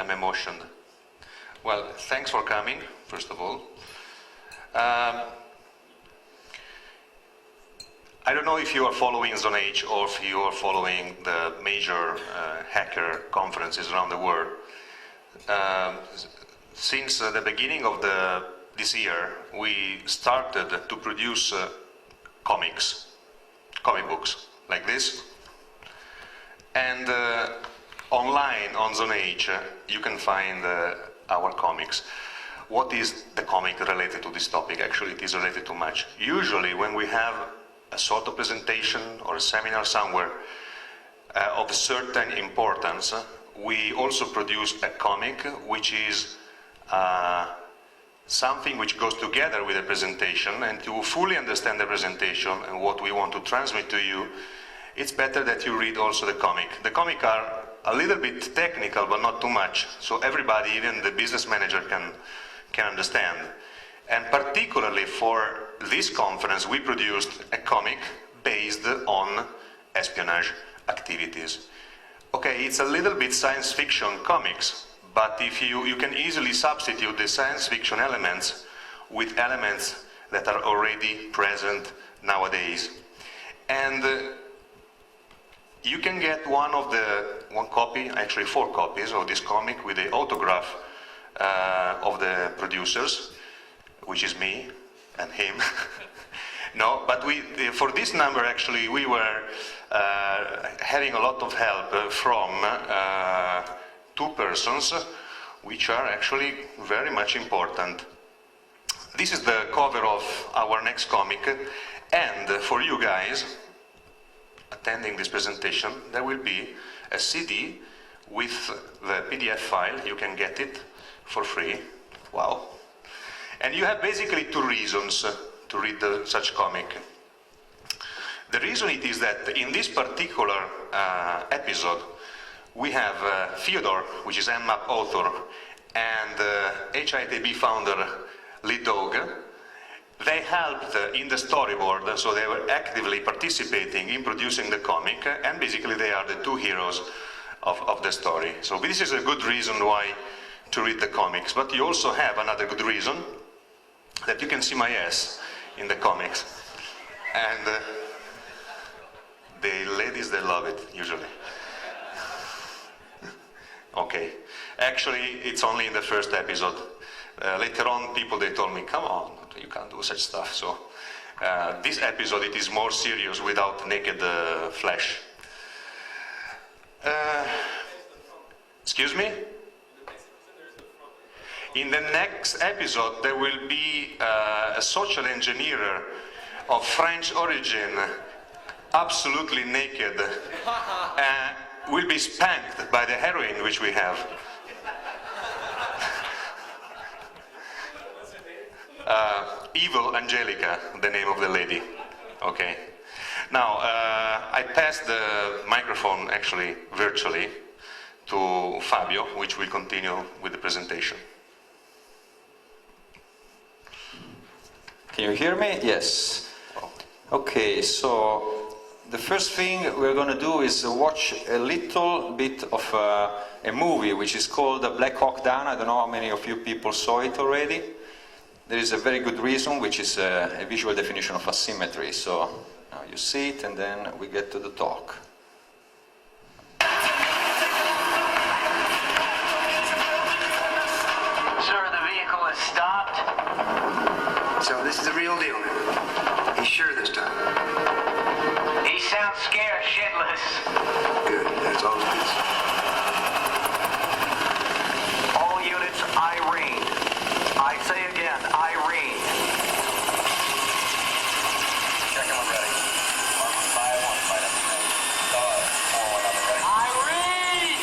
I'm emotioned. Well, thanks for coming, first of all. I don't know if you are following Zone H or if you are following the major hacker conferences around the world. Since the beginning of this year, we started to produce comic books like this. And online on Zone H, you can find our comics. What is the comic related to this topic? Actually, it is related to much. Usually, when we have a sort of presentation or a seminar somewhere of a certain importance, we also produce a comic which is something which goes together with the presentation, and to fully understand the presentation and what we want to transmit to you, it's better that you read also the comic. The comic are a little bit technical, but not too much, so everybody, even the business manager, can understand. And particularly for this conference, we produced a comic based on espionage activities. Okay, it's a little bit science fiction comics, but if you can easily substitute the science fiction elements with elements that are already present nowadays. And you can get one copy, actually 4 copies of this comic with the autograph of the producers, which is me and him. No, but for this number, actually, we were having a lot of help from 2 persons, which are actually very much important. This is the cover of our next comic, and for you guys attending this presentation, there will be a CD with the PDF file. You can get it for free. Wow. And you have basically 2 reasons to read such comic. The reason it is that in this particular episode, we have Fyodor, which is Nmap author, and HITB founder, lead dog. They helped in the storyboard, so they were actively participating in producing the comic, and basically they are the 2 heroes of the story. So this is a good reason why to read the comics. But you also have another good reason, that you can see my ass in the comics. And the ladies, they love it, usually. Okay, actually, it's only in the first episode. Later on, people, they told me, come on, you can't do such stuff. So this episode, it is more serious without naked flesh. Excuse me? In the next episode, there will be a social engineer of French origin, absolutely naked, will be spanked by the heroine which we have. Evil Angelica, the name of the lady. Okay. Now, I passed the microphone actually virtually to Fabio, which will continue with the presentation. Can you hear me? Yes. Okay, so the first thing we're going to do is watch a little bit of a movie which is called Black Hawk Down. I don't know how many of you people saw it already. There is a very good reason, which is a visual definition of asymmetry. So now you see it, and then we get to the talk. Sir, the vehicle has stopped. So this is the real deal now. He's sure this time. He sounds scared shitless. Good, that's all it is. All units, Irene. I say again, Irene. Check him ready. 5-1, fight up. Star, 4-1 on the ready. Irene!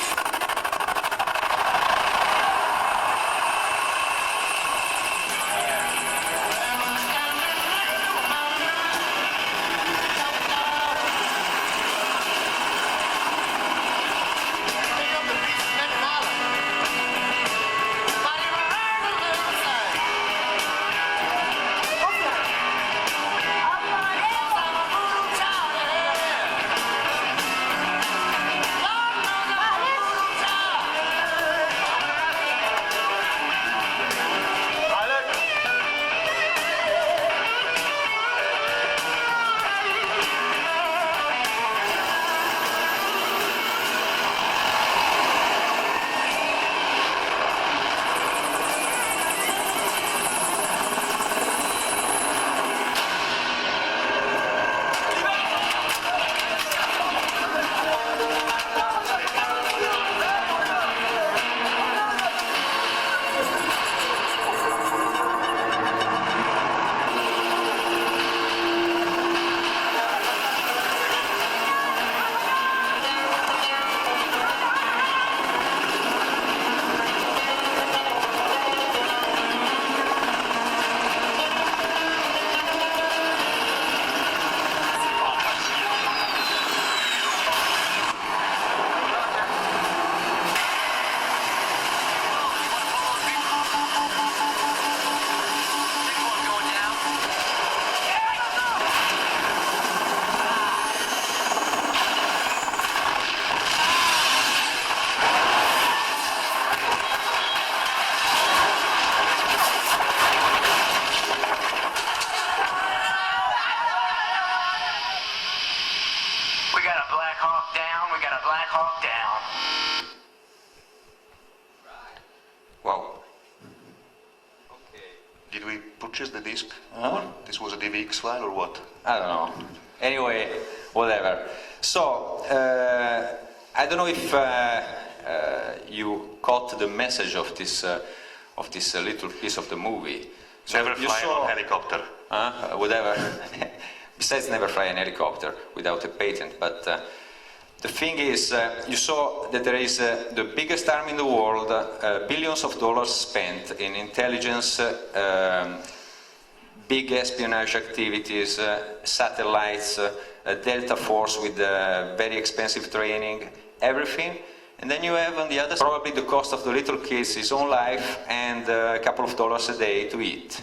disk? Huh? This was a DVX file or what? I don't know. Anyway, whatever. So, I don't know if you caught the message of this little piece of the movie. So Never you fly saw, on a helicopter. whatever. Besides, never fly an helicopter without a patent. But the thing is, you saw that there is the biggest army in the world, billions of dollars spent in intelligence, big espionage activities, satellites, a Delta Force with very expensive training, everything. And then you have on the other side probably the cost of the little kid's his own life and a couple of dollars a day to eat.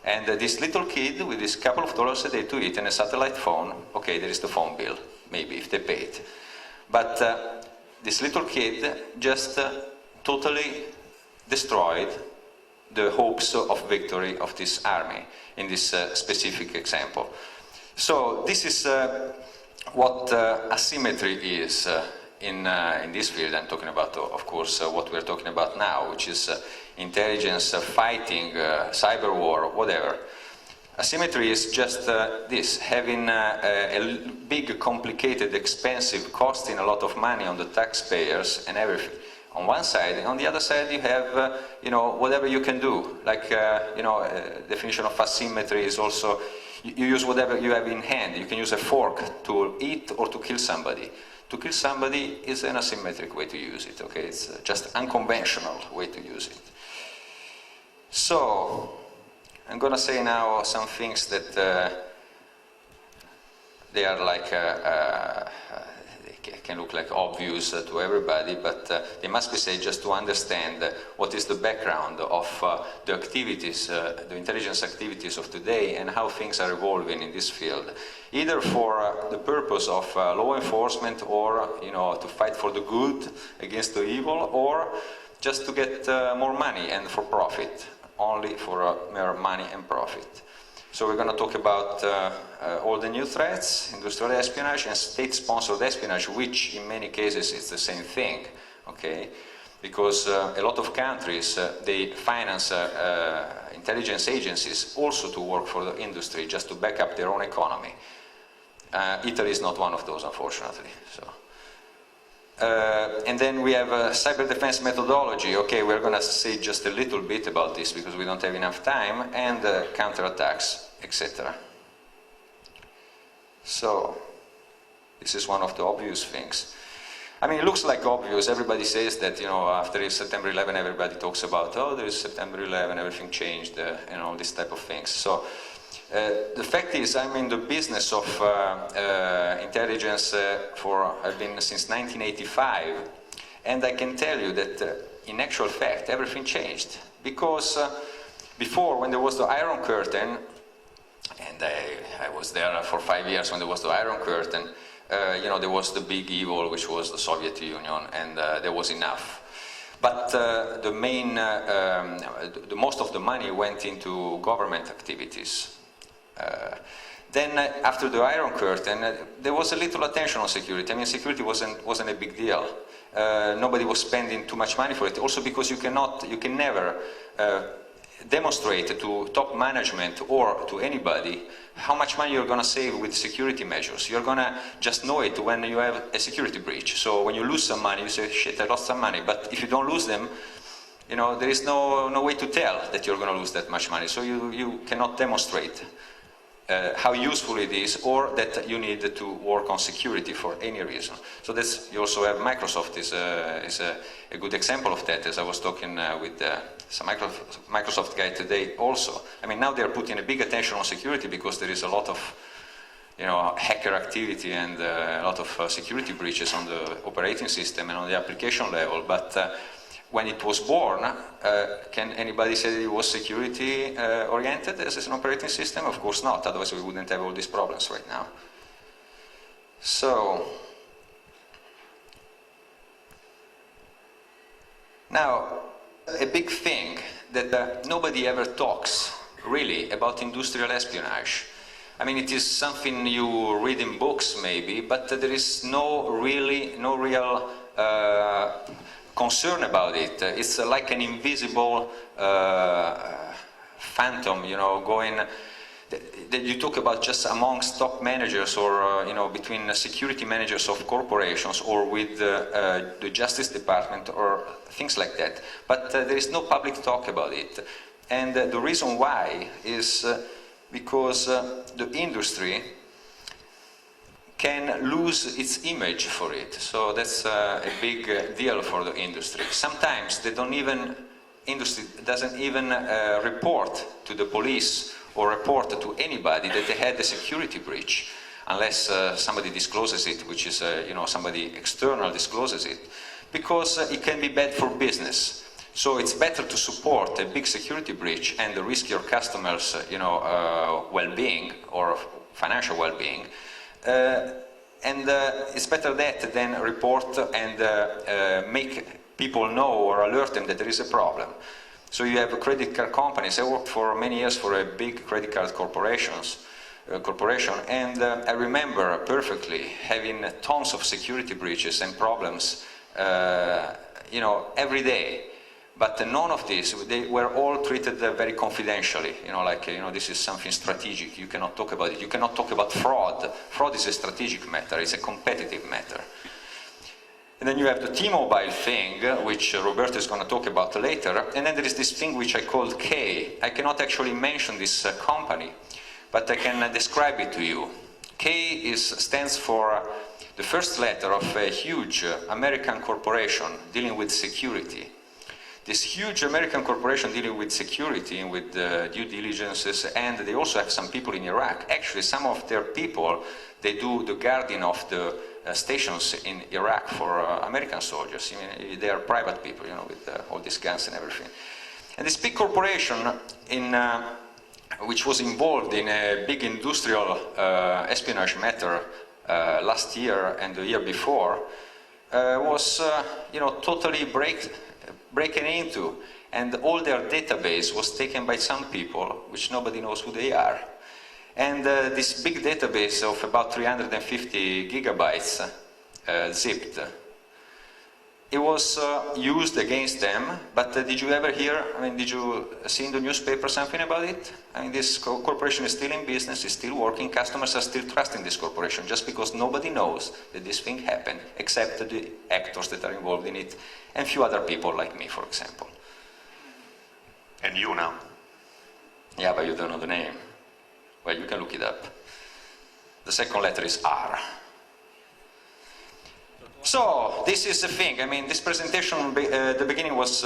And this little kid with this couple of dollars a day to eat and a satellite phone, okay, there is the phone bill, maybe, if they pay it. But this little kid just totally destroyed the hopes of victory of this army in this specific example. So this is what asymmetry is in this field. I'm talking about, of course, what we're talking about now, which is intelligence, fighting, cyber war, whatever. Asymmetry is just this, having a big, complicated, expensive, costing a lot of money on the taxpayers and everything. On one side, and on the other side you have, whatever you can do. Like, definition of asymmetry is also, you use whatever you have in hand. You can use a fork to eat or to kill somebody. To kill somebody is an asymmetric way to use it, okay? It's just unconventional way to use it. So, I'm gonna say now some things that they are like, they can look like obvious to everybody, but they must be said just to understand what is the background of the activities, the intelligence activities of today and how things are evolving in this field. Either for the purpose of law enforcement or, to fight for the good against the evil, or just to get more money and for profit. Only for mere money and profit. So we're going to talk about all the new threats, industrial espionage and state-sponsored espionage, which in many cases is the same thing, okay? Because a lot of countries, they finance intelligence agencies also to work for the industry, just to back up their own economy. Italy is not one of those, unfortunately. So. And then we have cyber defense methodology. Okay, we're going to say just a little bit about this because we don't have enough time, and counterattacks, etc. So, this is one of the obvious things. I mean, it looks like obvious. Everybody says that, after September 11, everybody talks about, oh, there is September 11, everything changed, and all this type of things. So, the fact is, I'm in the business of intelligence I've been since 1985, and I can tell you that in actual fact everything changed. Because before, when there was the Iron Curtain, and I was there for 5 years when there was the Iron Curtain, there was the big evil, which was the Soviet Union, and there was enough. But the most of the money went into government activities. Then after the Iron Curtain, there was a little attention on security. I mean, security wasn't a big deal. Nobody was spending too much money for it. Also because you can never demonstrate to top management or to anybody how much money you're going to save with security measures. You're going to just know it when you have a security breach. So when you lose some money, you say, shit, I lost some money. But if you don't lose them, there is no way to tell that you're going to lose that much money. So you cannot demonstrate how useful it is, or that you need to work on security for any reason. So you also have Microsoft is a good example of that, as I was talking with some Microsoft guy today also. I mean, now they're putting a big attention on security because there is a lot of hacker activity and a lot of security breaches on the operating system and on the application level. But when it was born, can anybody say that it was security oriented as an operating system? Of course not, otherwise we wouldn't have all these problems right now. So, now, a big thing that nobody ever talks really about industrial espionage. I mean, it is something you read in books maybe, but there is no real concern about it. It's like an invisible phantom, you know, going. That you talk about just amongst top managers or you know, between security managers of corporations or with the Justice Department or things like that. But there is no public talk about it. And the reason why is because the industry can lose its image for it. So that's a big deal for the industry. Sometimes they don't even, industry doesn't even report to the police or report to anybody that they had a security breach, unless somebody discloses it, which is, you know, somebody external discloses it, because it can be bad for business. So it's better to support a big security breach and risk your customers, you know, well-being or financial well-being, and it's better that than report and make people know or alert them that there is a problem. So you have credit card companies. I worked for many years for a big credit card corporation, and I remember perfectly having tons of security breaches and problems, you know, every day. But none of this, they were all treated very confidentially. You know, like, you know, this is something strategic. You cannot talk about it. You cannot talk about fraud. Fraud is a strategic matter. It's a competitive matter. And then you have the T-Mobile thing, which Roberto is going to talk about later. And then there is this thing which I call K. I cannot actually mention this company, but I can describe it to you. K stands for the first letter of a huge American corporation dealing with security. This huge American corporation dealing with security and with due diligences, and they also have some people in Iraq. Actually, some of their people, they do the guarding of the stations in Iraq for American soldiers. I mean, they are private people, you know, with all these guns and everything. And this big corporation, which was involved in a big industrial espionage matter last year and the year before, was, you know, totally breaking into, and all their database was taken by some people, which nobody knows who they are. And this big database of about 350 gigabytes zipped. It was used against them, but did you ever hear, I mean, did you see in the newspaper something about it? I mean, this corporation is still in business, is still working, customers are still trusting this corporation, just because nobody knows that this thing happened, except the actors that are involved in it, and a few other people like me, for example. And you now? Yeah, but you don't know the name. Well, you can look it up. The second letter is R. So, this is the thing. I mean, this presentation, the beginning was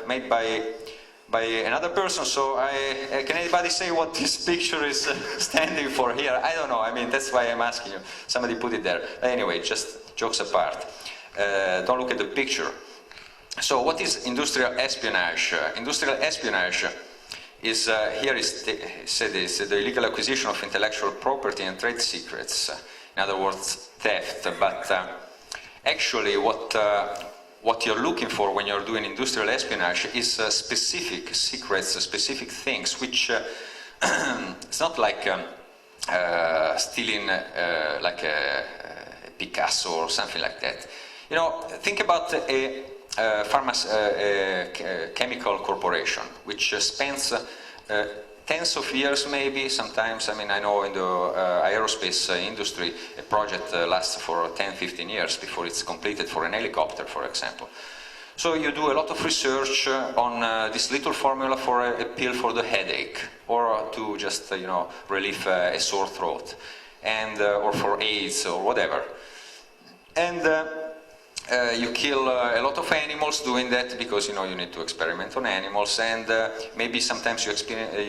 made by another person, so can anybody say what this picture is standing for here? I don't know. I mean, that's why I'm asking you. Somebody put it there. Anyway, just jokes apart. Don't look at the picture. So, what is industrial espionage? Industrial espionage is, here is said is the illegal acquisition of intellectual property and trade secrets. In other words, theft. But actually, what you're looking for when you're doing industrial espionage is specific secrets, specific things, which it's not like stealing like a Picasso or something like that. You know, think about a chemical corporation, which spends tens of years maybe, sometimes. I mean, I know in the aerospace industry, a project lasts for 10, 15 years before it's completed for an helicopter, for example. So you do a lot of research on this little formula for a pill for the headache, or to just, you know, relieve a sore throat, and or for AIDS or whatever. And you kill a lot of animals doing that, because, you know, you need to experiment on animals, and maybe sometimes you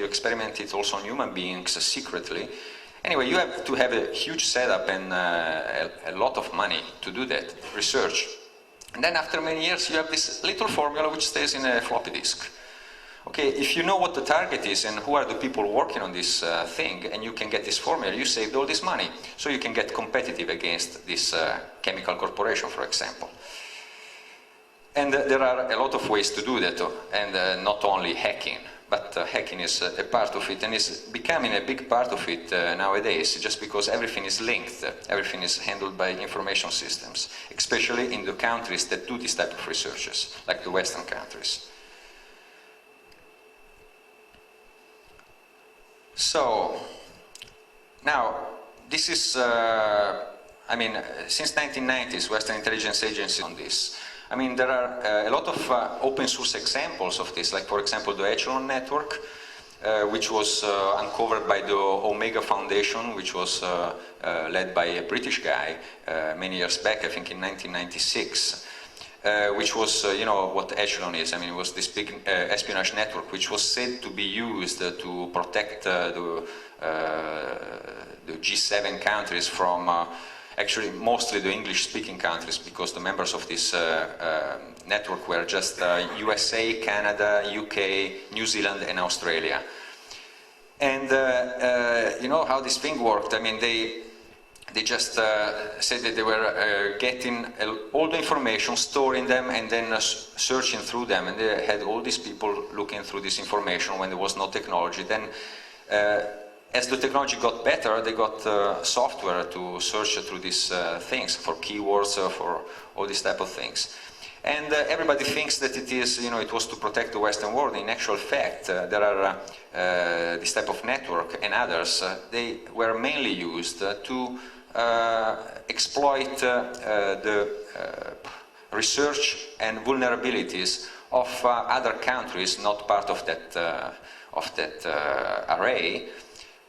experiment it also on human beings secretly. Anyway, you have to have a huge setup and a lot of money to do that research. And then after many years, you have this little formula which stays in a floppy disk. Okay, if you know what the target is and who are the people working on this thing, and you can get this formula, you saved all this money. So you can get competitive against this chemical corporation, for example. And there are a lot of ways to do that, and not only hacking, but hacking is a part of it, and is becoming a big part of it nowadays, just because everything is linked, everything is handled by information systems, especially in the countries that do this type of researches, like the Western countries. So, now, this is, since 1990s, Western intelligence agencies on this. I mean, there are a lot of open source examples of this, like for example the Echelon network, which was uncovered by the Omega Foundation, which was led by a British guy many years back, I think in 1996. Which was, what Echelon is. I mean, it was this big espionage network which was said to be used to protect the G7 countries from, actually mostly the English-speaking countries, because the members of this network were just USA, Canada, UK, New Zealand and Australia. And you know how this thing worked. I mean, they just said that they were getting all the information, storing them, and then searching through them. And they had all these people looking through this information when there was no technology. Then, as the technology got better, they got software to search through these things for keywords, for all these type of things. And everybody thinks that it is, it was to protect the Western world. In actual fact, there are this type of network and others. They were mainly used to exploit the research and vulnerabilities of other countries not part of that array,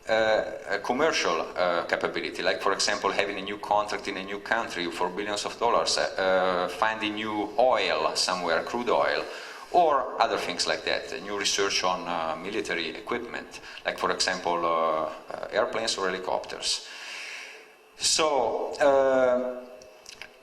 a commercial capability, like for example having a new contract in a new country for billions of dollars, finding new oil somewhere, crude oil, or other things like that, new research on military equipment, like for example airplanes or helicopters. So,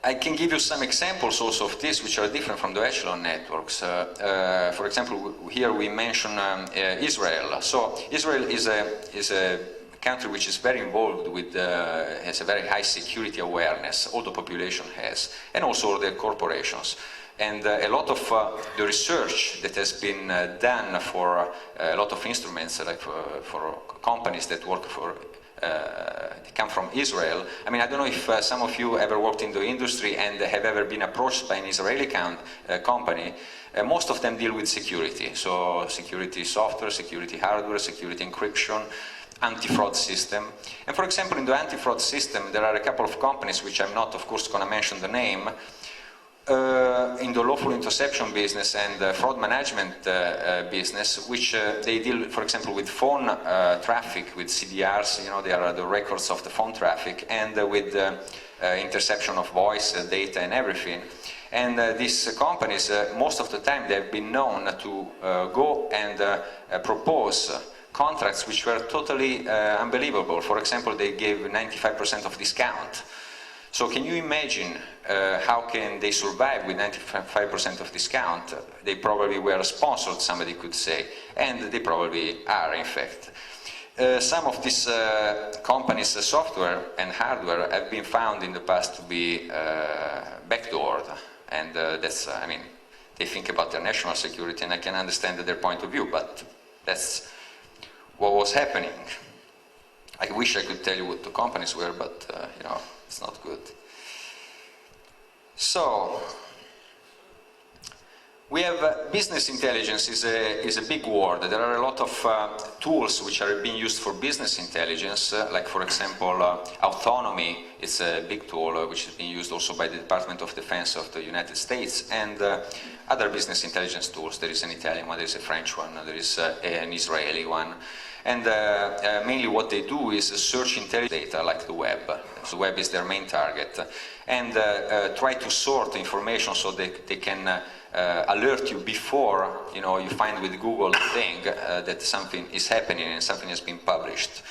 I can give you some examples also of this which are different from the Echelon networks. For example, here we mention Israel. So, Israel is a country which is very involved with, has a very high security awareness, all the population has, and also the corporations. And a lot of the research that has been done for a lot of instruments, like for companies that work for they come from Israel. I mean, I don't know if some of you ever worked in the industry and have ever been approached by an Israeli company. Most of them deal with security, so security software, security hardware, security encryption, anti-fraud system. And for example, in the anti-fraud system, there are a couple of companies, which I'm not, of course, going to mention the name, in the lawful interception business and fraud management business, which they deal, for example, with phone traffic, with CDRs, they are the records of the phone traffic, and with interception of voice data and everything. And these companies, most of the time, they've been known to go and propose contracts which were totally unbelievable. For example, they gave 95% of discount. So can you imagine how can they survive with 95% of discount? They probably were sponsored, somebody could say, and they probably are, in fact. Some of these companies' software and hardware have been found in the past to be backdoored, and that's, I mean, they think about their national security, and I can understand their point of view, but that's what was happening. I wish I could tell you what the companies were, but it's not good. So, we have business intelligence is a big word. There are a lot of tools which are being used for business intelligence, like for example autonomy is a big tool which is being used also by the Department of Defense of the United States, and other business intelligence tools. There is an Italian one, there is a French one, there is an Israeli one. And mainly what they do is search intelligence data like the web. So the web is their main target. And try to sort information so they can alert you before you find with Google thing that something is happening and something has been published.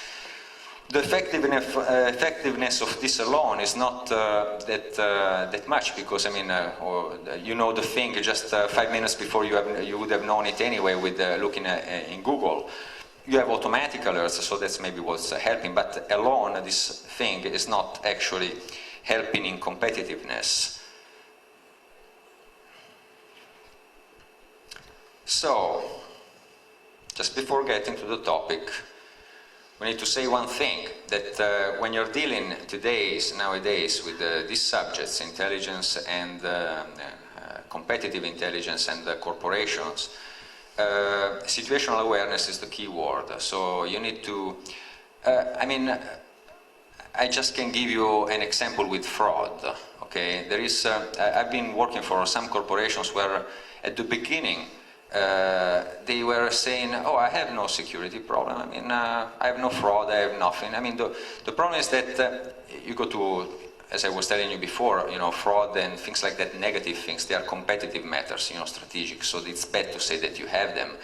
The effectiveness of this alone is not that much, because I mean the thing just 5 minutes before you would have known it anyway with looking in Google. You have automatic alerts, so that's maybe what's helping, but alone this thing is not actually helping in competitiveness. So, just before getting to the topic, we need to say one thing, that when you're dealing nowadays with these subjects, intelligence and competitive intelligence and corporations, situational awareness is the key word. So you need to, I just can give you an example with fraud. Okay, there is. I've been working for some corporations where, at the beginning, they were saying, "Oh, I have no security problem. I mean, I have no fraud. I have nothing." I mean, the problem is that you go to, as I was telling you before, fraud and things like that, negative things. They are competitive matters, strategic. So it's bad to say that you have them.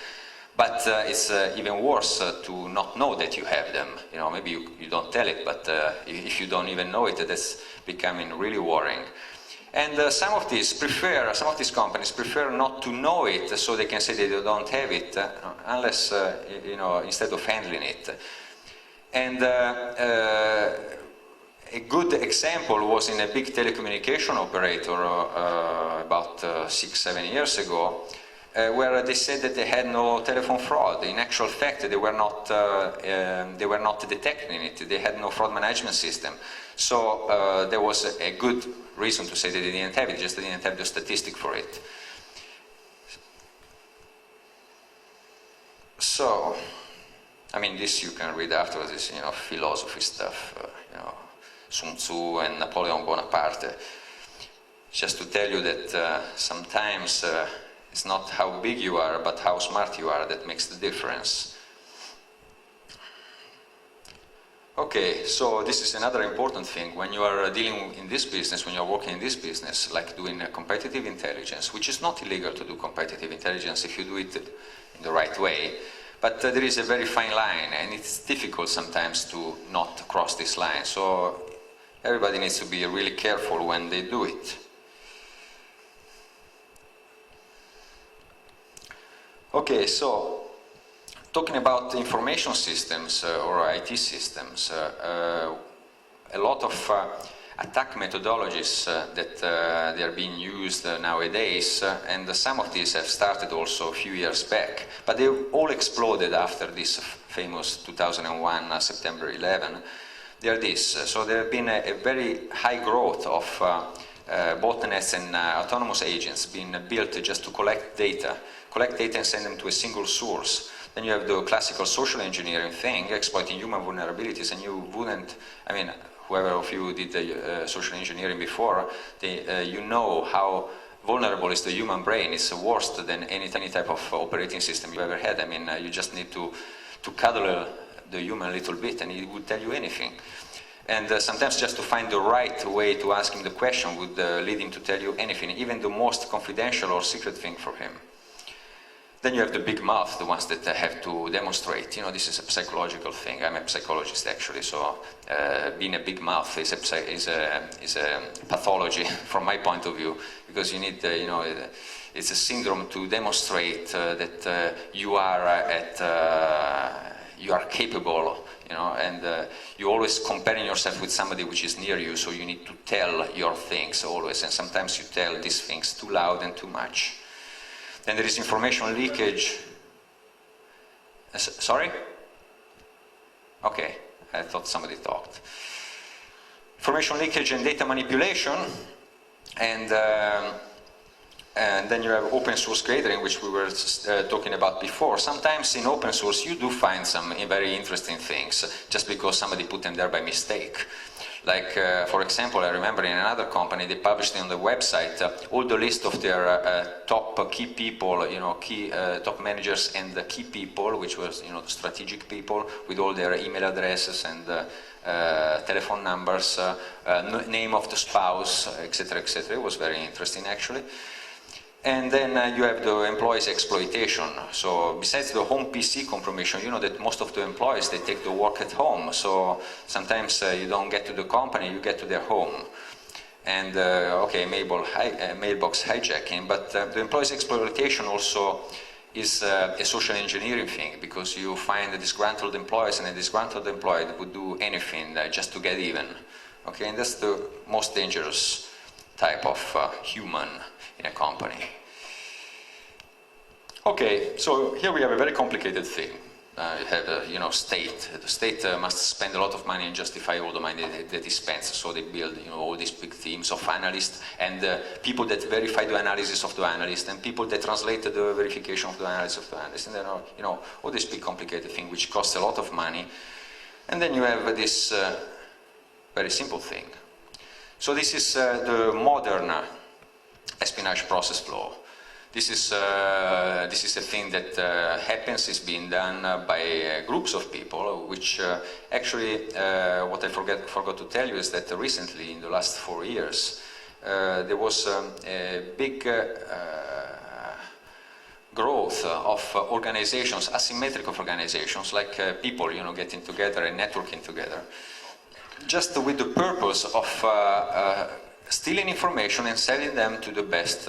But it's even worse to not know that you have them. Maybe you don't tell it, but if you don't even know it, that's becoming really worrying. And some of these companies prefer not to know it, so they can say that they don't have it, unless instead of handling it. And a good example was in a big telecommunication operator about 6-7 years ago. Where they said that they had no telephone fraud. In actual fact, they were not detecting it. They had no fraud management system. So there was a good reason to say that they didn't have it, just they didn't have the statistic for it. So, I mean, this you can read afterwards, this philosophy stuff, Sun Tzu and Napoleon Bonaparte. Just to tell you that sometimes it's not how big you are, but how smart you are that makes the difference. Okay, so this is another important thing. When you are dealing in this business, when you're working in this business, like doing competitive intelligence, which is not illegal to do competitive intelligence if you do it in the right way, but there is a very fine line, and it's difficult sometimes to not cross this line. So everybody needs to be really careful when they do it. Okay, so talking about information systems or IT systems, a lot of attack methodologies that they are being used nowadays, and some of these have started also a few years back, but they all exploded after this famous 2001 September 11. They are this. So there have been a very high growth of botnets and autonomous agents being built just to collect data and send them to a single source. Then you have the classical social engineering thing, exploiting human vulnerabilities, and you wouldn't, I mean, whoever of you did social engineering before, you know how vulnerable is the human brain. It's worse than any type of operating system you've ever had. I mean, you just need to cuddle the human a little bit, and it would tell you anything. And sometimes just to find the right way to ask him the question would lead him to tell you anything, even the most confidential or secret thing for him. Then you have the big mouth, the ones that have to demonstrate. This is a psychological thing. I'm a psychologist actually, so being a big mouth is a pathology from my point of view, because you need, it's a syndrome to demonstrate that you are you are capable, and you're always comparing yourself with somebody which is near you, so you need to tell your things always, and sometimes you tell these things too loud and too much. Then there is information leakage. Sorry? Okay, I thought somebody talked. Information leakage and data manipulation, and then you have open source cratering, which we were talking about before. Sometimes in open source you do find some very interesting things, just because somebody put them there by mistake. Like, for example, I remember in another company, they published on the website all the list of their top key people, key top managers and the key people, which was, the strategic people, with all their email addresses and telephone numbers, name of the spouse, etc., etc. It was very interesting, actually. And then you have the employees' exploitation. So besides the home PC compromission, you know that most of the employees, they take the work at home. So sometimes you don't get to the company, you get to their home. And okay, mailbox hijacking, but the employees' exploitation also is a social engineering thing, because you find disgruntled employees, and a disgruntled employee would do anything just to get even. Okay, and that's the most dangerous type of human in a company. Okay, so here we have a very complicated thing. you have state. The state must spend a lot of money and justify all the money that is spent. So they build all these big teams of analysts and people that verify the analysis of the analyst and people that translate the verification of the analysis of the analyst. And then all this big complicated thing which costs a lot of money. And then you have this very simple thing. So this is the modern espionage process flow. This is a thing that happens, is being done by groups of people, which actually, what I forgot to tell you is that recently, in the last 4 years, there was a big growth of organizations, asymmetric of organizations, like people, getting together and networking together, just with the purpose of stealing information and selling them to the best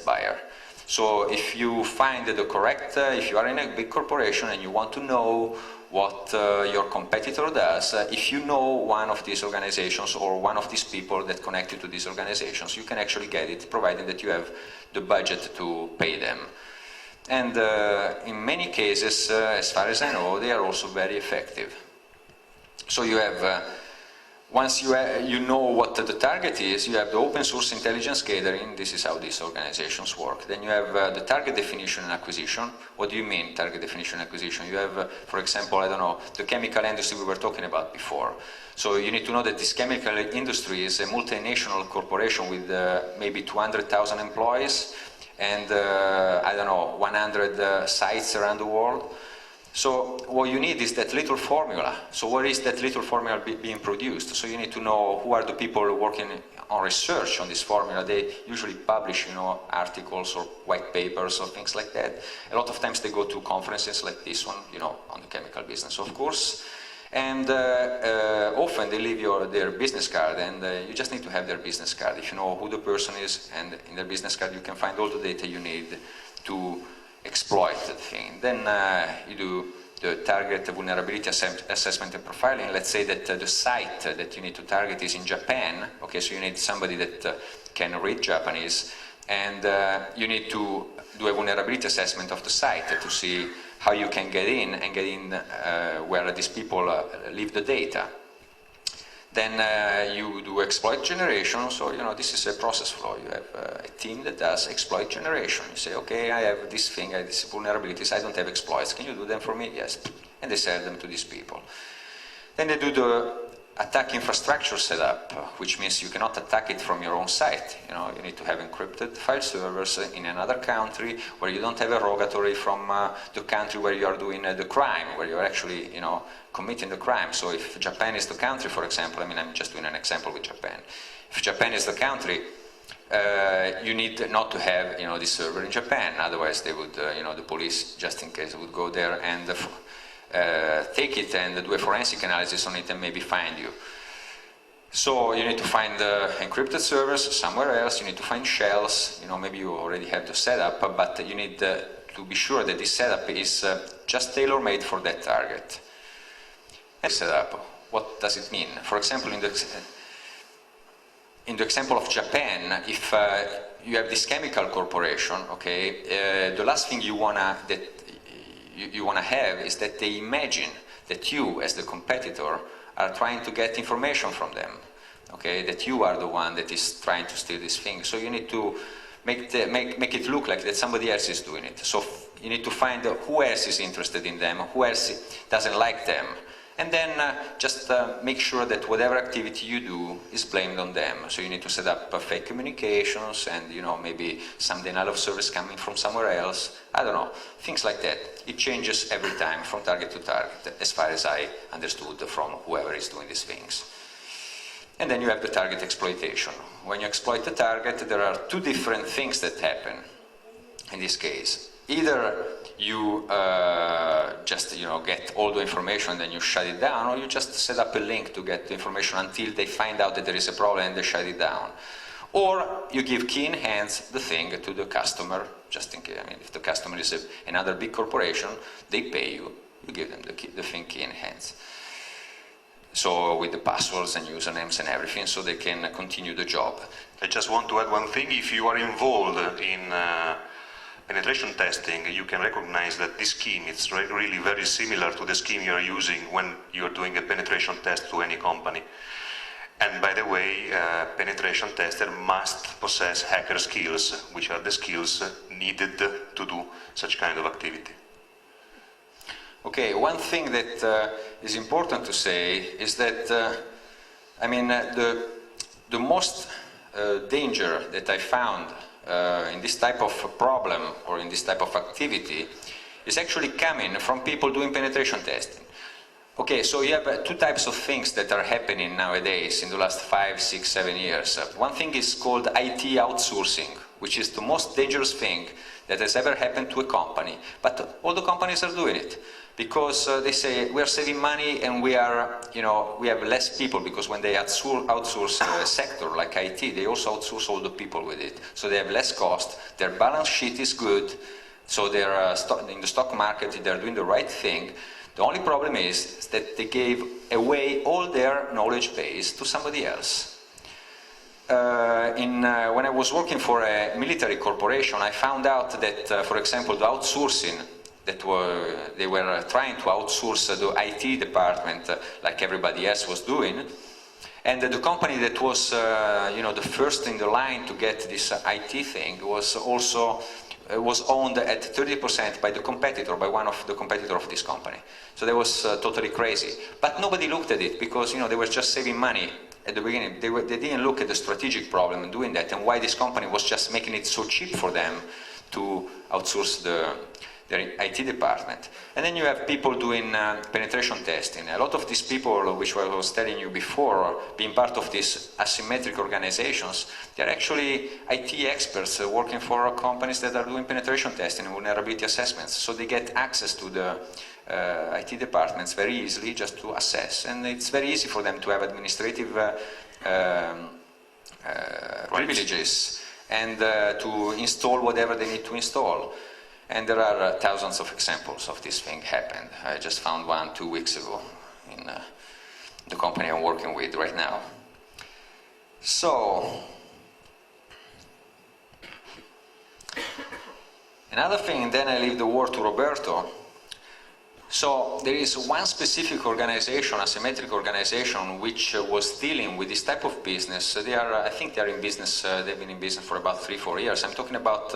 buyer. So if you find the correct, if you are in a big corporation and you want to know what your competitor does, if you know one of these organizations or one of these people that connect you to these organizations, you can actually get it, provided that you have the budget to pay them. And in many cases, as far as I know, they are also very effective. So you have once you know what the target is, you have the open source intelligence gathering. This is how these organizations work. Then you have the target definition and acquisition. What do you mean, target definition and acquisition? You have, for example, I don't know, the chemical industry we were talking about before. So you need to know that this chemical industry is a multinational corporation with maybe 200,000 employees and, I don't know, 100 sites around the world. So what you need is that little formula. So where is that little formula being produced? So you need to know who are the people working on research on this formula. They usually publish, articles or white papers or things like that. A lot of times they go to conferences like this one, on the chemical business, of course. And often they leave their business card, and you just need to have their business card. If you know who the person is, and in their business card you can find all the data you need to exploit the thing. Then you do the target vulnerability assessment and profiling. Let's say that the site that you need to target is in Japan. Okay, so you need somebody that can read Japanese, and you need to do a vulnerability assessment of the site to see how you can get in where these people leave the data. Then you do exploit generation. So this is a process flow. You have a team that does exploit generation. You say, okay, I have this thing, I have these vulnerabilities, I don't have exploits. Can you do them for me? Yes. And they sell them to these people. Then they do the attack infrastructure setup, which means you cannot attack it from your own site. You need to have encrypted file servers in another country where you don't have a rogatory from the country where you are doing the crime, where you're actually, committing the crime. So if Japan is the country, for example, I'm just doing an example with Japan. If Japan is the country, you need not to have, this server in Japan. Otherwise, they would, the police, just in case, would go there and take it and do a forensic analysis on it and maybe find you. So you need to find the encrypted servers somewhere else. You need to find shells. Maybe you already have the setup, but you need to be sure that this setup is just tailor-made for that target. And setup, what does it mean? For example, in the example of Japan, if you have this chemical corporation, okay, the last thing you wanna have is that they imagine that you, as the competitor, are trying to get information from them, okay, that you are the one that is trying to steal this thing. So you need to make it look like that somebody else is doing it. So you need to find who else is interested in them, who else doesn't like them, and then just make sure that whatever activity you do is blamed on them. So you need to set up fake communications and maybe some denial of service coming from somewhere else. I don't know, things like that. It changes every time from target to target, as far as I understood from whoever is doing these things. And then you have the target exploitation. When you exploit the target, there are two different things that happen in this case. Either you just get all the information and then you shut it down, or you just set up a link to get the information until they find out that there is a problem and they shut it down. Or you give key in hands the thing to the customer, just in case. If the customer is another big corporation, they pay you, you give them the thing key in hands. So with the passwords and usernames and everything, so they can continue the job. I just want to add one thing. If you are involved in penetration testing, you can recognize that this scheme is really very similar to the scheme you're using when you're doing a penetration test to any company. And by the way, penetration tester must possess hacker skills, which are the skills needed to do such kind of activity. Okay, one thing that is important to say is that, I mean, the most danger that I found in this type of problem or in this type of activity is actually coming from people doing penetration testing. Okay, so you have two types of things that are happening nowadays in the last 5, 6, 7 years. One thing is called IT outsourcing, which is the most dangerous thing that has ever happened to a company. But all the companies are doing it because they say we are saving money and we are, you know, we have less people, because when they outsource a sector like IT, they also outsource all the people with it. So they have less cost, their balance sheet is good, so they're in the stock market, they're doing the right thing. The only problem is that they gave away all their knowledge base to somebody else. When I was working for a military corporation, I found out that, for example, the outsourcing, they were trying to outsource the IT department like everybody else was doing, and the company that was you know, the first in the line to get this IT thing was also was owned at 30% by the competitor, by one of the competitor of this company. So that was totally crazy. But nobody looked at it because, you know, they were just saving money at the beginning. They didn't look at the strategic problem in doing that and why this company was just making it so cheap for them to outsource their IT department. And then you have people doing penetration testing. A lot of these people, which I was telling you before, being part of these asymmetric organizations, they're actually IT experts working for companies that are doing penetration testing and vulnerability assessments. So they get access to the IT departments very easily just to assess. And it's very easy for them to have administrative privileges and to install whatever they need to install. And there are thousands of examples of this thing happened. I just found one 2 weeks ago in the company I'm working with right now. So, another thing, then I leave the word to Roberto. So there is one specific organization, asymmetric organization, which was dealing with this type of business. They are, I think they are in business, they've been in business for about 3-4 years. I'm talking about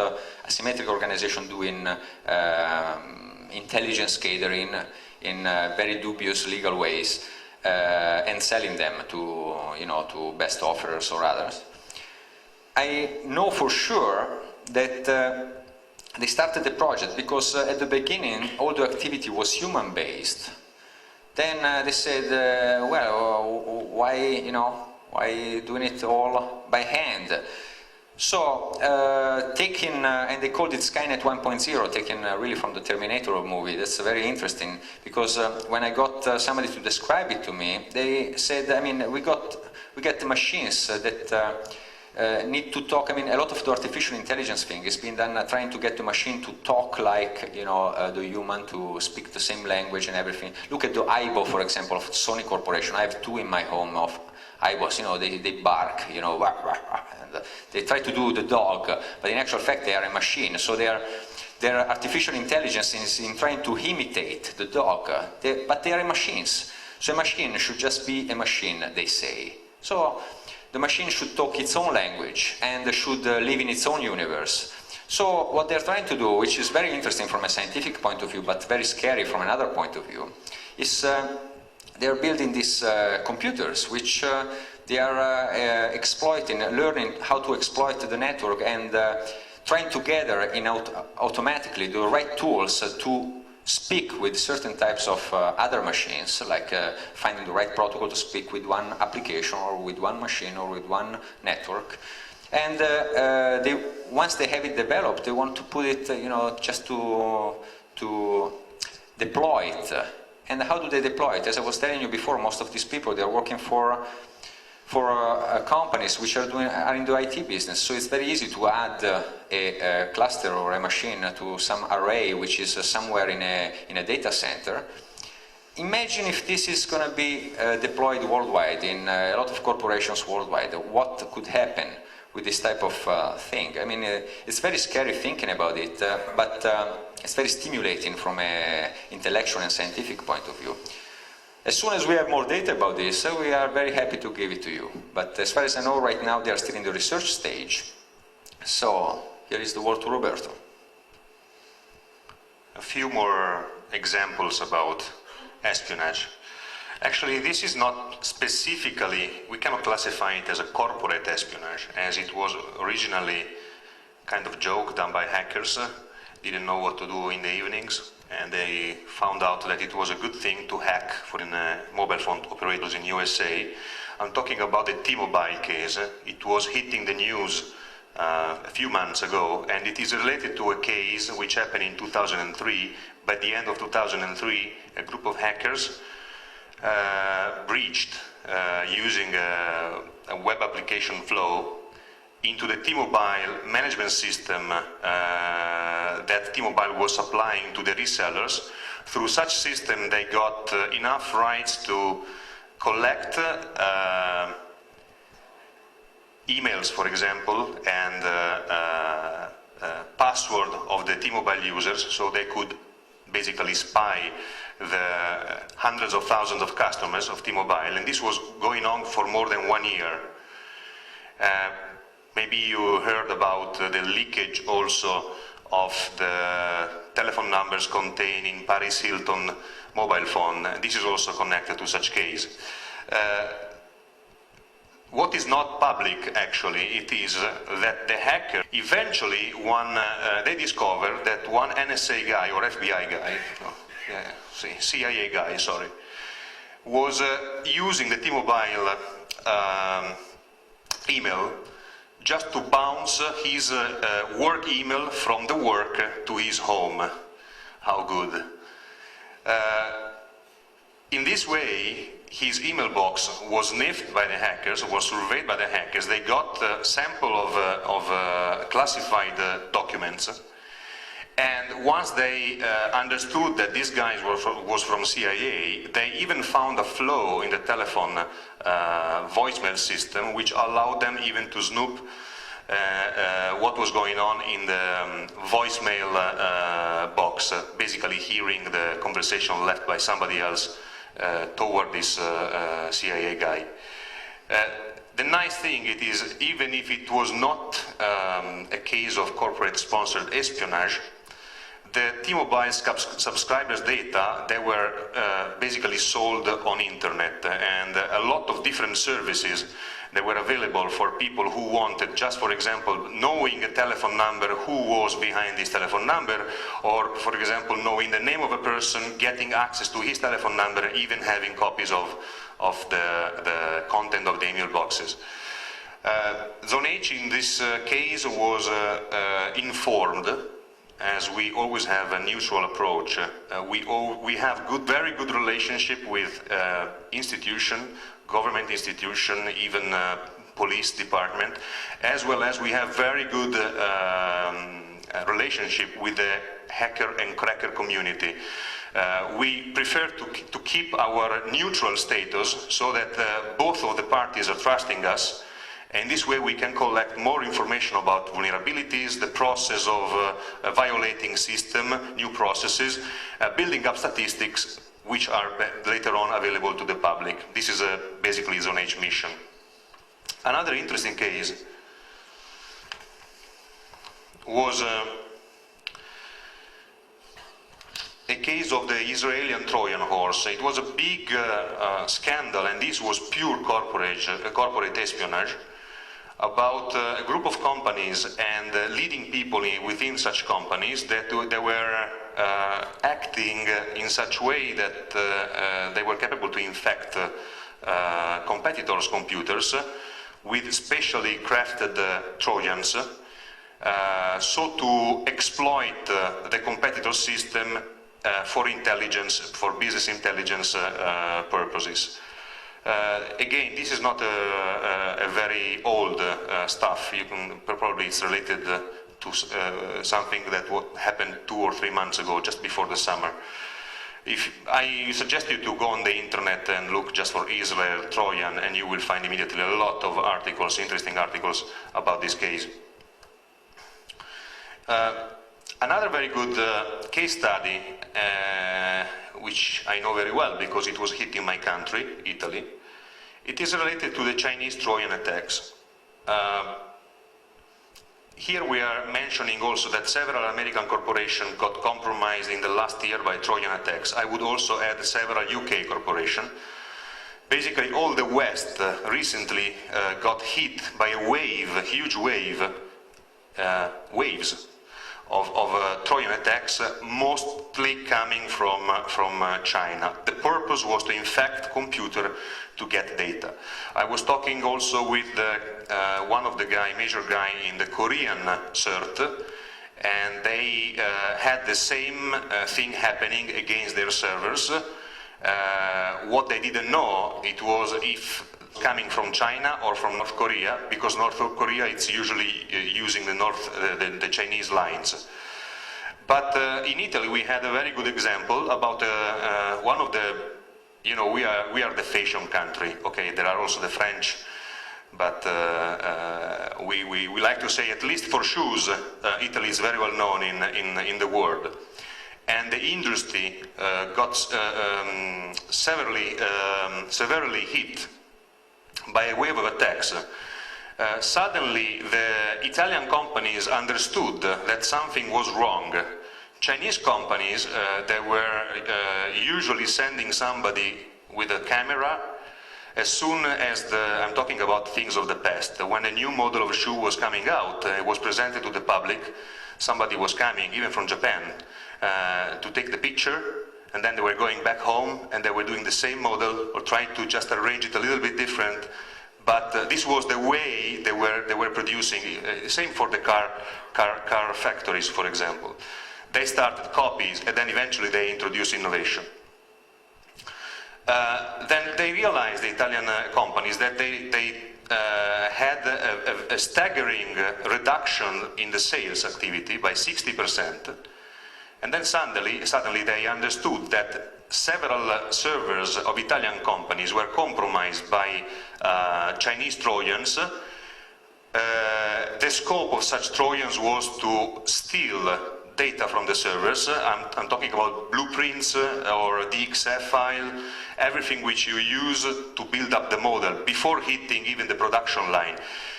asymmetric organization doing intelligence gathering in very dubious legal ways and selling them to, you know, to best offers or others. I know for sure that they started the project because at the beginning all the activity was human-based. Then they said, well, why, you know, why doing it all by hand? So taking, and they called it Skynet 1.0, taken really from the Terminator movie. That's very interesting because when I got somebody to describe it to me, they said, I mean, we get the machines that need to talk. I mean, a lot of the artificial intelligence thing is being done trying to get the machine to talk like, you know, the human, to speak the same language and everything. Look at the Aibo, for example, of Sony Corporation. I have 2 in my home of Aibos. You know, they bark, you know, and they try to do the dog, but in actual fact they are a machine. So their artificial intelligence is in trying to imitate the dog, but they are machines. So a machine should just be a machine, they say. So the machine should talk its own language and should live in its own universe. So what they're trying to do, which is very interesting from a scientific point of view, but very scary from another point of view, is they're building these computers, which they are exploiting, learning how to exploit the network and trying to gather in automatically the right tools to speak with certain types of other machines, like finding the right protocol to speak with one application or with one machine or with one network. And once they have it developed, they want to put it, you know, just to deploy it. And how do they deploy it? As I was telling you before, most of these people, they're working for companies which are in the IT business, so it's very easy to add a cluster or a machine to some array which is somewhere in a data center. Imagine if this is going to be deployed worldwide in a lot of corporations worldwide. What could happen? with this type of thing. I mean, it's very scary thinking about it, but it's very stimulating from an intellectual and scientific point of view. As soon as we have more data about this, we are very happy to give it to you. But as far as I know, right now they are still in the research stage. So here is the word to Roberto. A few more examples about espionage. Actually, this is not specifically, we cannot classify it as a corporate espionage, as it was originally kind of joke done by hackers, didn't know what to do in the evenings, and they found out that it was a good thing to hack for mobile phone operators in USA. I'm talking about the T-Mobile case. It was hitting the news a few months ago, and it is related to a case which happened in 2003. By the end of 2003, a group of hackers breached using a web application flow into the T-Mobile management system that T-Mobile was supplying to the resellers. Through such system, they got enough rights to collect emails, for example, and password of the T-Mobile users, so they could basically spy the hundreds of thousands of customers of T-Mobile, and this was going on for more than 1 year. Maybe you heard about the leakage also of the telephone numbers contained in Paris Hilton mobile phone. This is also connected to such case. What is not public, actually, it is that the hacker eventually, they discovered that one NSA guy or FBI guy, CIA guy, sorry, was using the T-Mobile email just to bounce his work email from the work to his home. How good. In this way, his email box was sniffed by the hackers, was surveyed by the hackers. They got a sample of classified documents. And once they understood that this guy was from CIA, they even found a flaw in the telephone voicemail system, which allowed them even to snoop what was going on in the voicemail box, basically hearing the conversation left by somebody else toward this CIA guy. The nice thing it is, even if it was not a case of corporate sponsored espionage, the T-Mobile subscribers' data, they were basically sold on internet, and a lot of different services that were available for people who wanted, just for example, knowing a telephone number, who was behind this telephone number, or for example, knowing the name of a person, getting access to his telephone number, even having copies of the content of the email boxes. Zone H in this case was informed, as we always have a neutral approach. We have very good relationship with government institution, even police department, as well as we have very good relationship with the hacker and cracker community. We prefer to keep our neutral status so that both of the parties are trusting us, and this way we can collect more information about vulnerabilities, the process of violating system, new processes, building up statistics which are later on available to the public. This is basically Zone H mission. Another interesting case was a case of the Israeli Trojan horse. It was a big scandal, and this was pure corporate espionage, about a group of companies and leading people within such companies that they were acting in such way that they were capable to infect competitors' computers with specially crafted Trojans, so to exploit the competitor system for intelligence, for business intelligence purposes. Again, this is not a very old stuff. Probably it's related to something that happened 2 or 3 months ago, just before the summer. I suggest you to go on the internet and look just for Israel Trojan, and you will find immediately a lot of articles, interesting articles about this case. Another very good case study, which I know very well because it was hit in my country, Italy, it is related to the Chinese Trojan attacks. Here we are mentioning also that several American corporations got compromised in the last year by Trojan attacks. I would also add several UK corporations. Basically all the West recently got hit by a wave, a huge wave, waves of Trojan attacks, mostly coming from China. The purpose was to infect computer to get data. I was talking also with one of the major guy in the Korean CERT, and they had the same thing happening against their servers. What they didn't know, it was if coming from China or from North Korea, because North Korea it's usually using the Chinese lines. But in Italy we had a very good example about one of the, you know, we are the fashion country. Okay, there are also the French, but we like to say, at least for shoes, Italy is very well known in the world. And the industry got severely hit by a wave of attacks. Suddenly the Italian companies understood that something was wrong. Chinese companies, they were usually sending somebody with a camera as soon as I'm talking about things of the past, when a new model of shoe was coming out, it was presented to the public, somebody was coming, even from Japan, to take the picture, and then they were going back home and they were doing the same model or trying to just arrange it a little bit different. But this was the way they were producing. Same for the car factories, for example. They started copies and then eventually they introduced innovation. Then they realized, the Italian companies, that they had a staggering reduction in the sales activity by 60%. And then suddenly they understood that several servers of Italian companies were compromised by Chinese Trojans. The scope of such Trojans was to steal data from the servers. I'm talking about blueprints or DXF file, everything which you use to build up the model before hitting even the production line.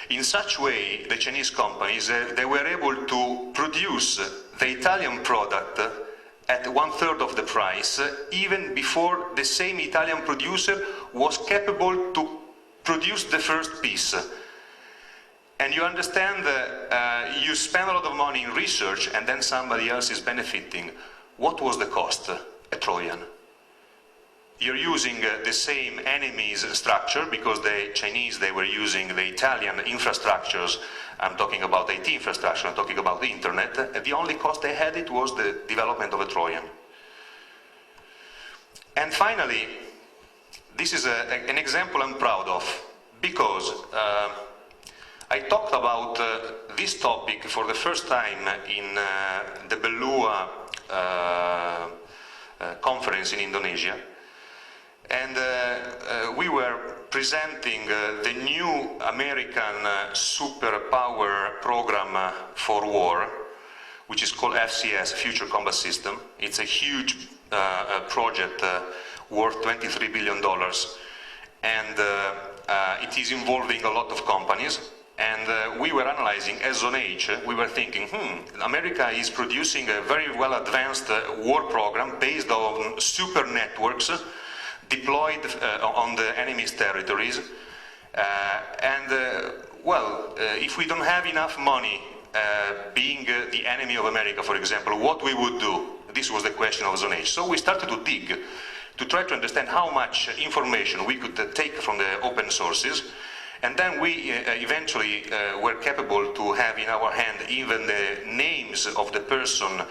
In such way, the Chinese companies, they were able to produce the Italian product at 1/3 of the price, even before the same Italian producer was capable to produce the first piece. And you understand, you spend a lot of money in research and then somebody else is benefiting. What was the cost? A Trojan. You're using the same enemy's structure, because the Chinese, they were using the Italian infrastructures. I'm talking about IT infrastructure, I'm talking about the internet. And the only cost they had, it was the development of a Trojan. And finally, this is an example I'm proud of, because I talked about this topic for the first time in the Belua conference in Indonesia. And we were presenting the new American superpower program for war, which is called FCS, Future Combat System. It's a huge project worth $23 billion. And it is involving a lot of companies. And we were analyzing, as Zone H, we were thinking, America is producing a very well advanced war program based on super networks deployed on the enemy's territories. If we don't have enough money, being the enemy of America, for example, what we would do? This was the question of Zone H. So we started to dig, to try to understand how much information we could take from the open sources. And then we eventually were capable to have in our hand even the names of the person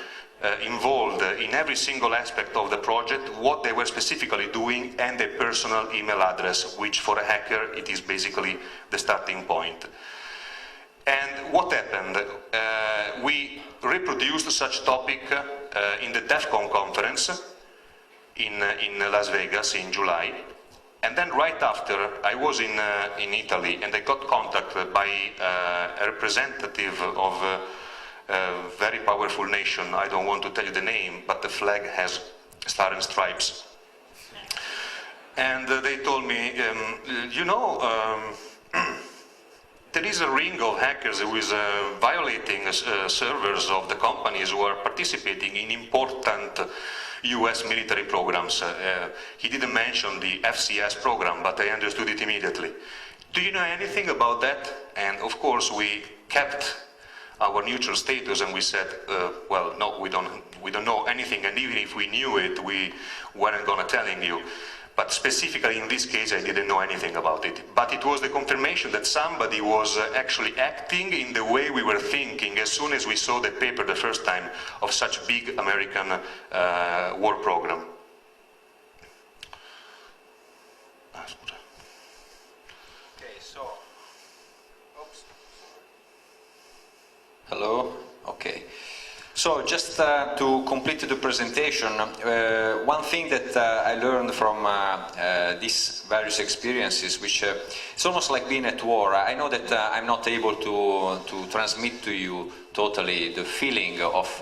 involved in every single aspect of the project, what they were specifically doing, and their personal email address, which for a hacker, it is basically the starting point. And what happened? We reproduced such topic in the DEF CON conference, in Las Vegas in July. And then right after, I was in Italy, and I got contacted by a representative of a very powerful nation. I don't want to tell you the name, but the flag has star and stripes. And they told me, there is a ring of hackers who is violating servers of the companies who are participating in important US military programs. He didn't mention the FCS program, but I understood it immediately. Do you know anything about that? And of course we kept our neutral status and we said, well, no, we don't know anything, and even if we knew it, we weren't gonna telling you. But specifically in this case, I didn't know anything about it. But it was the confirmation that somebody was actually acting in the way we were thinking as soon as we saw the paper the first time of such big American war program. Okay, so, oops. Hello, okay. So just to complete the presentation, one thing that I learned from these various experiences, which it's almost like being at war. I know that I'm not able to transmit to you totally the feeling of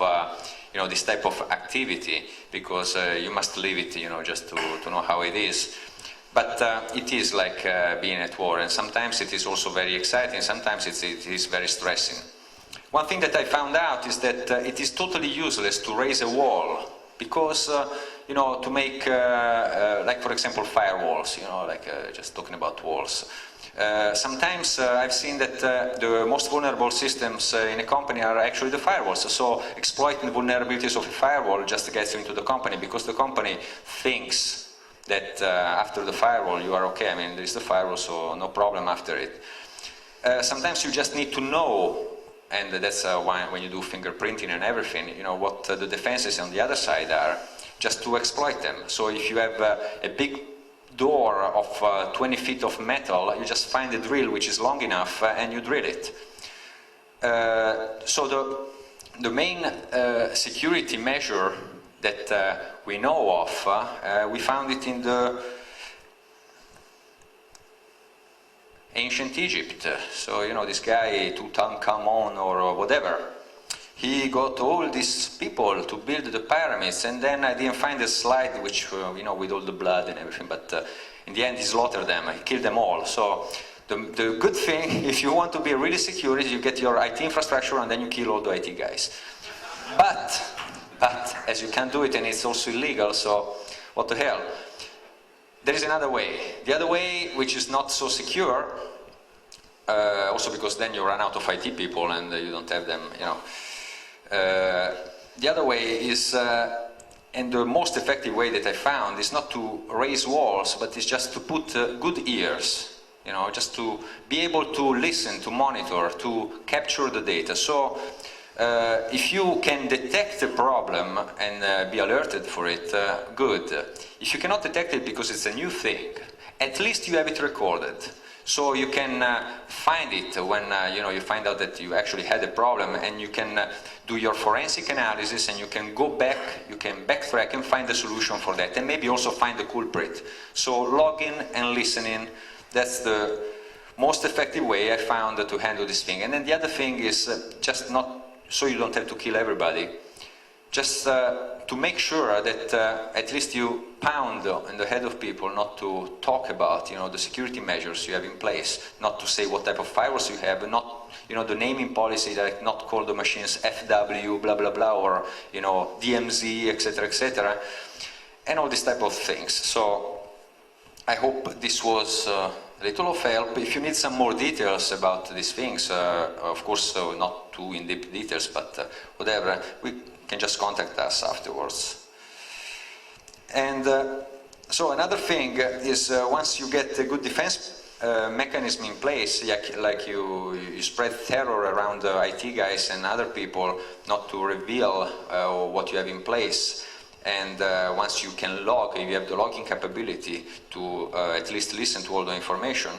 this type of activity, because you must live it, just to know how it is. But it is like being at war, and sometimes it is also very exciting, sometimes it is very stressing. One thing that I found out is that it is totally useless to raise a wall, because to make like, for example, firewalls, just talking about walls. Sometimes I've seen that the most vulnerable systems in a company are actually the firewalls. So exploiting the vulnerabilities of a firewall just gets you into the company, because the company thinks that after the firewall you are okay. I mean, there is the firewall, so no problem after it. Sometimes you just need to know. And that's why when you do fingerprinting and everything, what the defenses on the other side are, just to exploit them. So if you have a big door of 20 feet of metal, you just find a drill which is long enough and you drill it. So the main security measure that we know of, we found it in the ancient Egypt. So this guy Tutankhamun or whatever, he got all these people to build the pyramids, and then I didn't find a slide which with all the blood and everything, but in the end he slaughtered them, he killed them all. So the good thing, if you want to be really secure, is you get your IT infrastructure and then you kill all the IT guys. But as you can't do it, and it's also illegal, so what the hell. There is another way. The other way, which is not so secure, also because then you run out of IT people and you don't have them, The other way is, and the most effective way that I found, is not to raise walls, but it's just to put good ears, just to be able to listen, to monitor, to capture the data. So if you can detect a problem and be alerted for it, good. If you cannot detect it because it's a new thing, at least you have it recorded. So you can find it when you find out that you actually had a problem, and you can do your forensic analysis, and you can go back, you can backtrack and find the solution for that, and maybe also find the culprit. So logging and listening, that's the most effective way I found to handle this thing. And then the other thing is just not so you don't have to kill everybody, just to make sure that at least you pound in the head of people not to talk about the security measures you have in place, not to say what type of firewalls you have, not the naming policy, like not call the machines FW blah blah blah, or DMZ, etc., and all this type of things. So I hope this was a little of help. If you need some more details about these things, of course not too in-depth details, but whatever, we can just contact us afterwards. And so another thing is, once you get a good defense mechanism in place, like you spread terror around the IT guys and other people not to reveal what you have in place. And once you can log, if you have the logging capability to at least listen to all the information,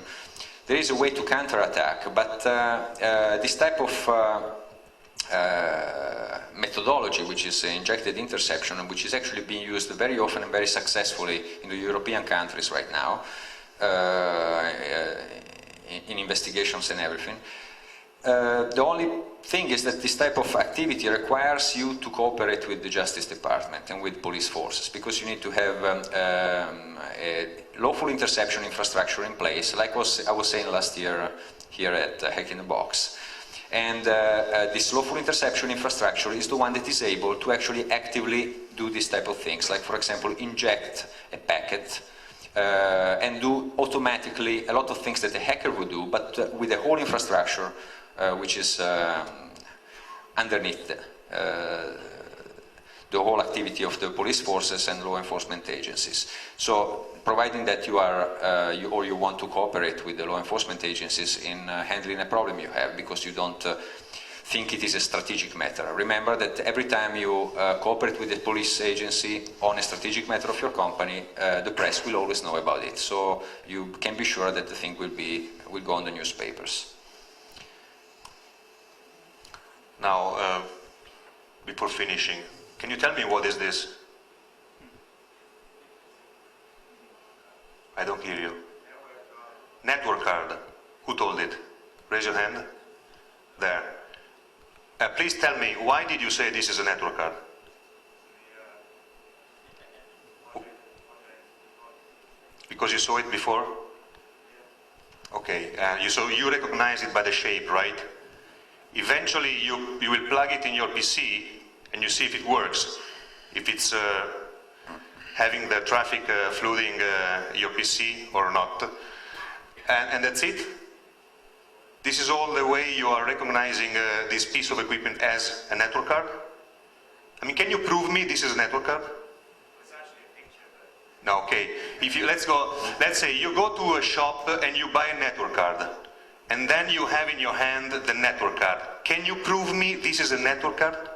there is a way to counterattack. But this type of methodology, which is injected interception, and which is actually being used very often and very successfully in the European countries right now, in investigations and everything. The only thing is that this type of activity requires you to cooperate with the Justice Department and with police forces, because you need to have a lawful interception infrastructure in place, like I was saying last year here at Hack in the Box. And this lawful interception infrastructure is the one that is able to actually actively do this type of things, like, for example, inject a packet and do automatically a lot of things that a hacker would do, but with a whole infrastructure which is underneath the whole activity of the police forces and law enforcement agencies. So, providing that you are, you want to cooperate with the law enforcement agencies in handling a problem you have, because you don't think it is a strategic matter. Remember that every time you cooperate with the police agency on a strategic matter of your company, the press will always know about it. So you can be sure that the thing will go on the newspapers. Now, before finishing, can you tell me what is this? I don't hear you. Network card. Who told it? Raise your hand. There. Please tell me, why did you say this is a network card? Because you saw it before? Okay, so you recognize it by the shape, right? Eventually you will plug it in your PC and you see if it works. If it's having the traffic flooding your PC or not. And that's it? This is all the way you are recognizing this piece of equipment as a network card? I mean, can you prove me this is a network card? It's actually a picture, but... No, okay. If you, let's say you go to a shop and you buy a network card, and then you have in your hand the network card. Can you prove me this is a network card?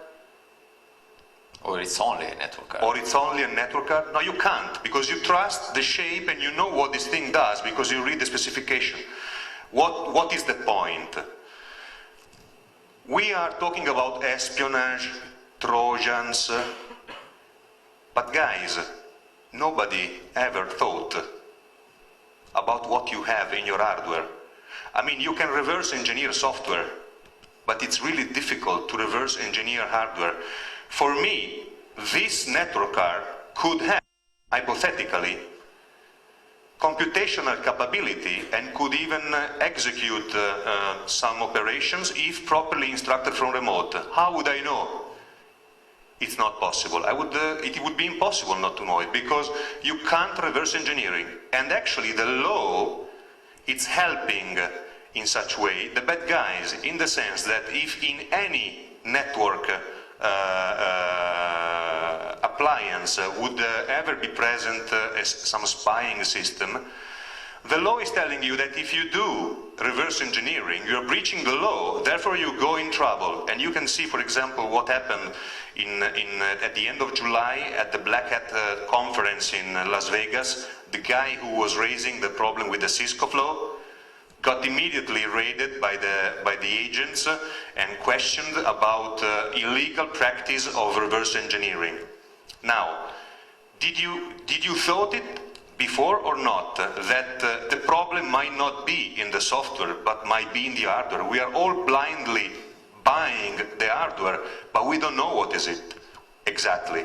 Or it's only a network card. Or it's only a network card? No, you can't, because you trust the shape and you know what this thing does, because you read the specification. What is the point? We are talking about espionage, Trojans, but guys, nobody ever thought about what you have in your hardware. I mean, you can reverse engineer software, but it's really difficult to reverse engineer hardware. For me, this network card could have, hypothetically, computational capability and could even execute some operations if properly instructed from remote. How would I know? It's not possible. It would be impossible not to know it, because you can't reverse engineering. And actually the law, it's helping in such way the bad guys, in the sense that if in any network appliance would ever be present some spying system, the law is telling you that if you do reverse engineering, you're breaching the law, therefore you go in trouble. And you can see, for example, what happened at the end of July at the Black Hat conference in Las Vegas. The guy who was raising the problem with the Cisco flow got immediately raided by the agents and questioned about illegal practice of reverse engineering. Now, did you thought it before or not that the problem might not be in the software but might be in the hardware? We are all blindly buying the hardware, but we don't know what is it exactly.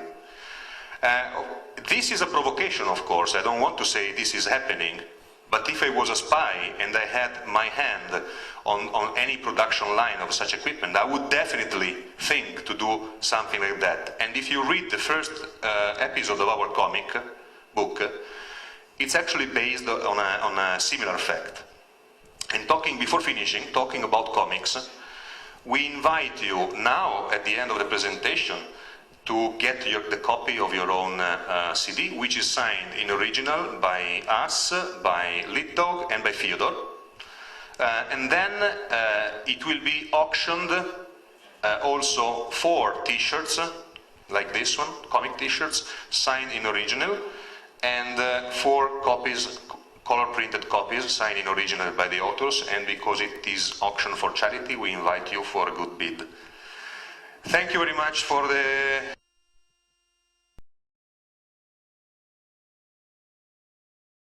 This is a provocation, of course. I don't want to say this is happening. But if I was a spy and I had my hand on any production line of such equipment, I would definitely think to do something like that. And if you read the first episode of our comic book, it's actually based on a similar fact. And before finishing, talking about comics, we invite you now at the end of the presentation to get the copy of your own CD, which is signed in original by us, by Litdog, and by Fyodor. And then it will be auctioned also 4 t-shirts, like this one, comic t-shirts, signed in original, and 4 copies, color-printed copies, signed in original by the authors. And because it is auctioned for charity, we invite you for a good bid. Thank you very much for the